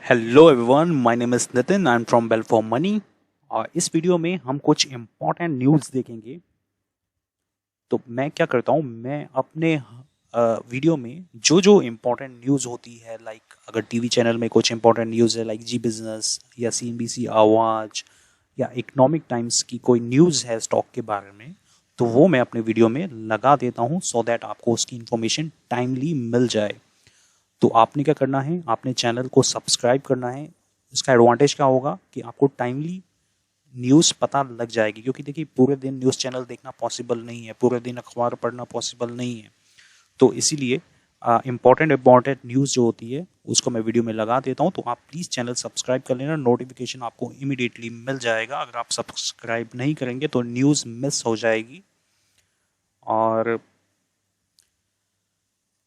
Hello everyone, my name is Nitin, I am from bell for money. और इस video में हम कुछ इम्पॉर्टेंट न्यूज़ देखेंगे। तो मैं क्या करता हूँ, मैं अपने वीडियो में जो जो इम्पॉर्टेंट न्यूज़ होती है, लाइक अगर टीवी चैनल में कुछ इम्पॉर्टेंट न्यूज़ है लाइक जी बिज़नेस या CNBC आवाज़ या इकोनॉमिक टाइम्स की कोई न्यूज़ है स्टॉक के बारे में, तो वो मैं अपने वीडियो में लगा देता हूँ सो दैट आपको उसकी इन्फॉर्मेशन टाइमली मिल जाए। तो आपने क्या करना है, आपने चैनल को सब्सक्राइब करना है। इसका एडवांटेज क्या होगा कि आपको टाइमली न्यूज़ पता लग जाएगी, क्योंकि देखिए पूरे दिन न्यूज़ चैनल देखना पॉसिबल नहीं है, पूरे दिन अखबार पढ़ना पॉसिबल नहीं है। तो इसीलिए इम्पॉर्टेंट न्यूज़ जो होती है उसको मैं वीडियो में लगा देता हूँ। तो आप प्लीज़ चैनल सब्सक्राइब कर लेना, नोटिफिकेशन आपको इमीडिएटली मिल जाएगा। अगर आप सब्सक्राइब नहीं करेंगे तो न्यूज़ मिस हो जाएगी। और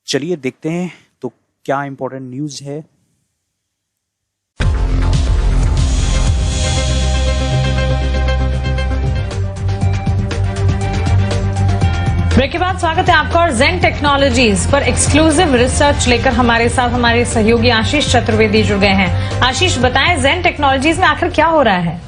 चलिए देखते हैं तो क्या इम्पोर्टेंट न्यूज़ है। ब्रेक के बाद स्वागत है आपका। और जेन टेक्नोलॉजीज पर एक्सक्लूसिव रिसर्च लेकर हमारे साथ हमारे सहयोगी आशीष चतुर्वेदी जुड़ गए हैं। आशीष, बताएं जेन टेक्नोलॉजीज में आखिर क्या हो रहा है?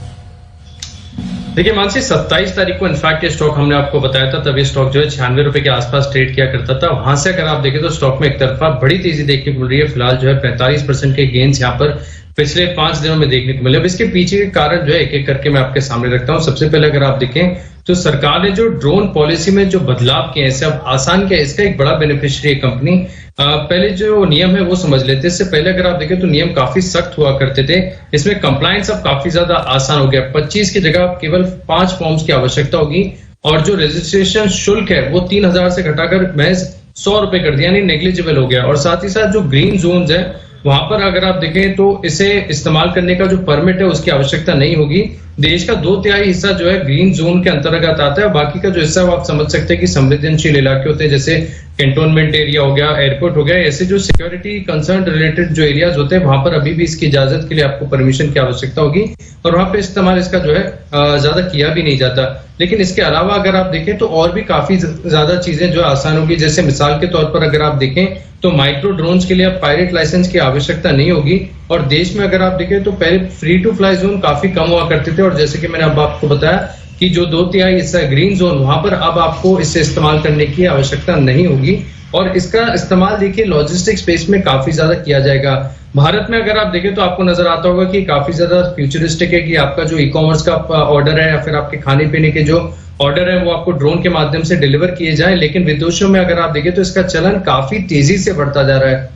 देखिए मानसी, 27 तारीख को इनफैक्ट ये स्टॉक हमने आपको बताया था, तभी स्टॉक जो है 96 रुपए के आसपास ट्रेड किया करता था। वहां से अगर आप देखें तो स्टॉक में एक तरफा बड़ी तेजी देखने को मिल रही है। फिलहाल जो है 45% के गेन्स यहाँ पर पिछले 5 दिनों में देखने को मिले। अब इसके पीछे के कारण जो है एक एक करके मैं आपके सामने रखता हूँ। सबसे पहले अगर आप देखें तो सरकार ने जो ड्रोन पॉलिसी में जो बदलाव किए हैं, इसे अब आसान किया, इसका एक बड़ा बेनिफिशियरी है कंपनी। पहले जो नियम है वो समझ लेते हैं। इससे पहले अगर आप देखें तो नियम काफी सख्त हुआ करते थे, इसमें कंप्लायंस अब काफी ज्यादा आसान हो गया। 25 की जगह केवल 5 फॉर्म्स की आवश्यकता होगी और जो रजिस्ट्रेशन शुल्क है वो 3000 से घटाकर महज 100 रुपए कर दिया, यानी नेग्लिजिबल हो गया। और साथ ही साथ जो ग्रीन जोन्स है वहां पर अगर आप देखें तो इसे इस्तेमाल करने का जो परमिट है उसकी आवश्यकता नहीं होगी। देश का 2/3 हिस्सा जो है ग्रीन जोन के अंतर्गत आता है। बाकी का जो हिस्सा आप समझ सकते हैं कि संवेदनशील इलाके होते हैं, जैसे कैंटोनमेंट एरिया हो गया, एयरपोर्ट हो गया, ऐसे जो सिक्योरिटी कंसर्न रिलेटेड जो एरियाज होते हैं वहां पर अभी भी इसकी इजाजत के लिए आपको परमिशन की आवश्यकता होगी और वहां पे इस्तेमाल इसका जो है ज्यादा किया भी नहीं जाता। लेकिन इसके अलावा अगर आप देखें तो और भी काफी ज्यादा चीजें जो आसान होगी। जैसे मिसाल के तौर पर अगर आप देखें तो माइक्रो ड्रोन्स के लिए अब पायलट लाइसेंस की आवश्यकता नहीं होगी। और देश में अगर आप देखें तो पहले फ्री टू फ्लाई जोन काफी कम हुआ करते थे, और जैसे कि मैंने अब आपको बताया कि जो 2/3 हिस्सा ग्रीन जोन, वहां पर अब आपको इसे इस्तेमाल करने की आवश्यकता नहीं होगी। और इसका इस्तेमाल देखिए लॉजिस्टिक स्पेस में काफी ज्यादा किया जाएगा। भारत में अगर आप देखें तो आपको नजर आता होगा कि काफी ज्यादा फ्यूचरिस्टिक है कि आपका जो ई-कॉमर्स का ऑर्डर है या फिर आपके खाने पीने के जो ऑर्डर है वो आपको ड्रोन के माध्यम से डिलीवर किए जाए। लेकिन विदेशों में अगर आप देखें तो इसका चलन काफी तेजी से बढ़ता जा रहा है।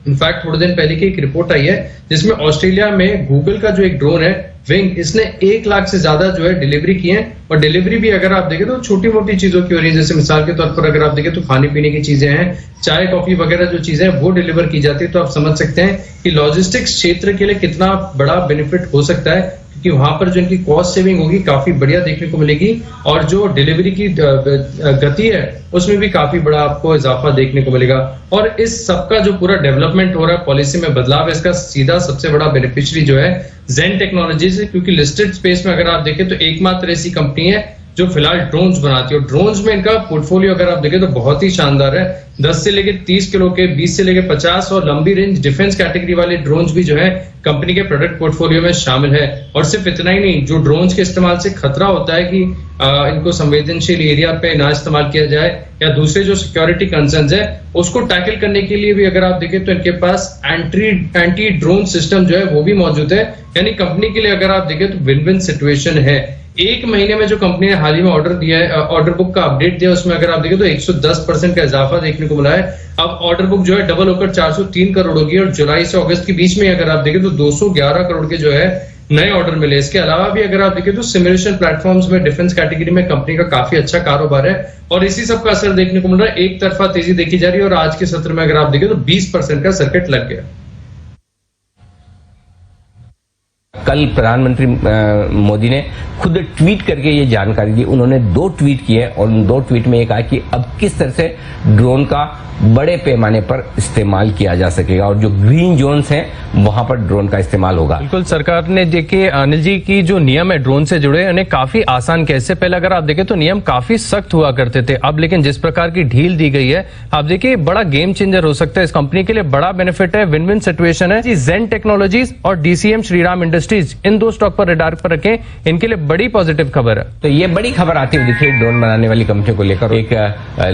इनफैक्ट थोड़े दिन पहले की एक रिपोर्ट आई है जिसमें ऑस्ट्रेलिया में गूगल का जो एक ड्रोन है विंग, इसने 1 लाख से ज्यादा जो है डिलीवरी की है। और डिलीवरी भी अगर आप देखें तो छोटी मोटी चीजों की हो रही है। जैसे मिसाल के तौर पर अगर आप देखें तो खाने पीने की चीजें हैं, चाय कॉफी वगैरह जो चीजें हैं वो डिलीवर की जाती है। तो आप समझ सकते हैं कि लॉजिस्टिक्स क्षेत्र के लिए कितना बड़ा बेनिफिट हो सकता है, कि वहां पर जो इनकी कॉस्ट सेविंग होगी काफी बढ़िया देखने को मिलेगी और जो डिलीवरी की गति है उसमें भी काफी बड़ा आपको इजाफा देखने को मिलेगा। और इस सबका जो पूरा डेवलपमेंट हो रहा है, पॉलिसी में बदलाव है, इसका सीधा सबसे बड़ा बेनिफिशियरी जो है जेन टेक्नोलॉजीज है। क्योंकि लिस्टेड स्पेस में अगर आप देखें तो एकमात्र ऐसी कंपनी है जो फिलहाल ड्रोन्स बनाती है। और ड्रोन्स में इनका पोर्टफोलियो अगर आप देखें तो बहुत ही शानदार है। 10 से लेकर 30 किलो के, 20 से लेकर 50 और लंबी रेंज डिफेंस कैटेगरी वाले ड्रोन्स भी जो है कंपनी के प्रोडक्ट पोर्टफोलियो में शामिल है। और सिर्फ इतना ही नहीं, जो ड्रोन्स के इस्तेमाल से खतरा होता है कि इनको संवेदनशील एरिया पे ना इस्तेमाल किया जाए या दूसरे जो सिक्योरिटी कंसर्न्स है उसको टैकल करने के लिए भी अगर आप देखें तो इनके पास एंटी ड्रोन सिस्टम जो है वो भी मौजूद है। यानी कंपनी के लिए अगर आप देखें तो विन विन सिचुएशन है। 1 महीने में जो कंपनी ने हाल ही में ऑर्डर दिया है, ऑर्डर बुक का अपडेट दिया, उसमें अगर आप देखें तो 110% का इजाफा देखने को मिला है। अब ऑर्डर बुक जो है डबल होकर 403 करोड़ होगी और जुलाई से अगस्त के बीच में अगर आप देखें तो 211 करोड़ के जो है नए ऑर्डर मिले। इसके अलावा भी अगर आप देखें तो सिमुलेशन प्लेटफॉर्म्स में डिफेंस कैटेगरी में कंपनी का काफी अच्छा कारोबार है और इसी सब का असर देखने को मिल रहा है। एक तरफा तेजी देखी जा रही है और आज के सत्र में अगर आप देखें तो 20% का सर्किट लग गया। कल प्रधानमंत्री मोदी ने खुद ट्वीट करके ये जानकारी दी। उन्होंने 2 ट्वीट किए और उन 2 ट्वीट में ये कहा कि अब किस तरह से ड्रोन का बड़े पैमाने पर इस्तेमाल किया जा सकेगा और जो ग्रीन जोन्स हैं वहां पर ड्रोन का इस्तेमाल होगा। बिल्कुल, सरकार ने देखिए अनिल जी की जो नियम है ड्रोन से जुड़े उन्हें काफी आसान किया। इससे पहले अगर आप देखें तो नियम काफी सख्त हुआ करते थे, अब लेकिन जिस प्रकार की ढील दी गई है आप देखिए बड़ा गेम चेंजर हो सकता है। इस कंपनी के लिए बड़ा बेनिफिट है, विन विन सिचुएशन है। ज़ेन टेक्नोलॉजीज और DCM श्रीराम इंडस्ट्रीज इन 2 स्टॉक पर रडार पर रखें, इनके लिए बड़ी पॉजिटिव खबर है। तो ये बड़ी खबर आती हुई दिखी ड्रोन बनाने वाली कंपनियों को लेकर। एक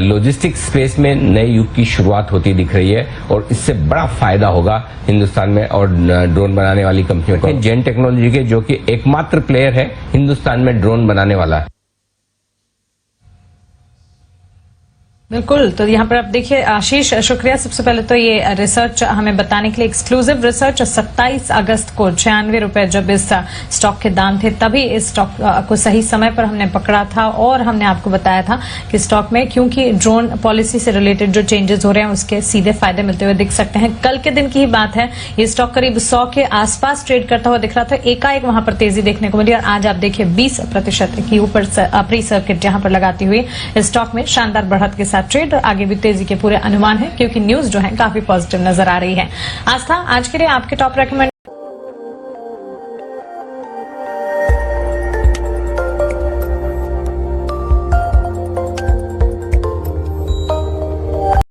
लॉजिस्टिक स्पेस में नए युग की शुरुआत होती दिख रही है और इससे बड़ा फायदा होगा हिंदुस्तान में और ड्रोन बनाने वाली कंपनियों को। ज़ेन टेक्नोलॉजी के जो कि एकमात्र प्लेयर है हिंदुस्तान में ड्रोन बनाने वाला। बिल्कुल, तो यहाँ पर आप देखिए आशीष, शुक्रिया सबसे पहले तो ये रिसर्च हमें बताने के लिए। एक्सक्लूसिव रिसर्च 27 अगस्त को 96 रुपए जब इस स्टॉक के दाम थे तभी इस स्टॉक को सही समय पर हमने पकड़ा था और हमने आपको बताया था कि स्टॉक में क्योंकि ड्रोन पॉलिसी से रिलेटेड जो चेंजेस हो रहे हैं उसके सीधे फायदे मिलते हुए दिख सकते हैं। कल के दिन की ही बात है, ये स्टॉक करीब 100 के आसपास ट्रेड करता हुआ दिख रहा था, एकाएक वहां पर तेजी देखने को मिली और आज आप देखिए 20% की ऊपर प्री सर्किट जहां पर लगाती हुई इस स्टॉक में शानदार बढ़त के साथ ट्रेड और आगे भी तेजी के पूरे अनुमान है क्योंकि न्यूज जो है काफी पॉजिटिव नजर आ रही है। आस्था, आज के लिए आपके टॉप रेकमेंड